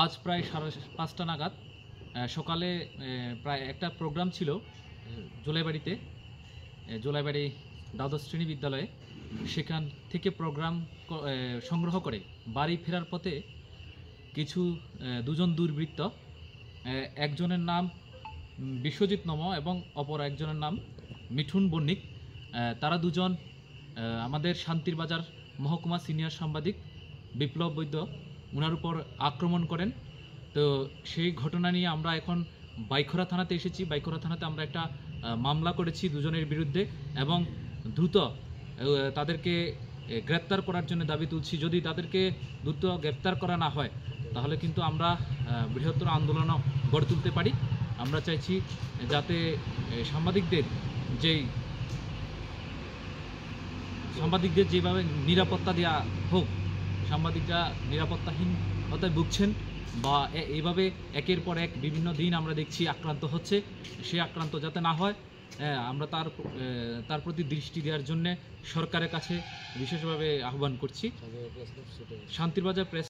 আজ প্রায় 5:30 নাগাদ সকালে প্রায় একটা প্রোগ্রাম ছিল জোলাইবাড়ি দ্বাদশ শ্রেণী বিদ্যালয়ে। সেখান থেকে প্রোগ্রাম সংগ্রহ করে বাড়ি ফেরার পথে কিছু দুজন দুর্বৃত্ত, একজনের নাম বিশ্বজিৎ নম এবং অপর একজনের নাম মিঠুন বণিক, তারা দুজন আমাদের শান্তির বাজার মহকুমা সিনিয়র সাংবাদিক বিপ্লব বৈদ্য ওনার উপর আক্রমণ করেন। তো সেই ঘটনা নিয়ে আমরা এখন বাইখরা থানাতে এসেছি। বাইখরা থানাতে আমরা একটা মামলা করেছি দুজনের বিরুদ্ধে এবং দ্রুত তাদেরকে গ্রেপ্তার করার জন্য দাবি তুলছি। যদি তাদেরকে দ্রুত গ্রেপ্তার করা না হয় তাহলে কিন্তু আমরা বৃহত্তর আন্দোলনও গড়ে তুলতে পারি। আমরা চাইছি যাতে সাংবাদিকদের যেভাবে নিরাপত্তা দেওয়া হোক, সাংবাদিকরা নিরাপত্তাহীনতায় ভুগছেন বা এইভাবে একের পর এক বিভিন্ন দিন আমরা দেখছি আক্রান্ত হচ্ছে, সে আক্রান্ত যাতে না হয় আমরা তার প্রতি দৃষ্টি দেওয়ার জন্য সরকারের কাছে বিশেষভাবে আহ্বান করছি। শান্তির বাজার প্রেস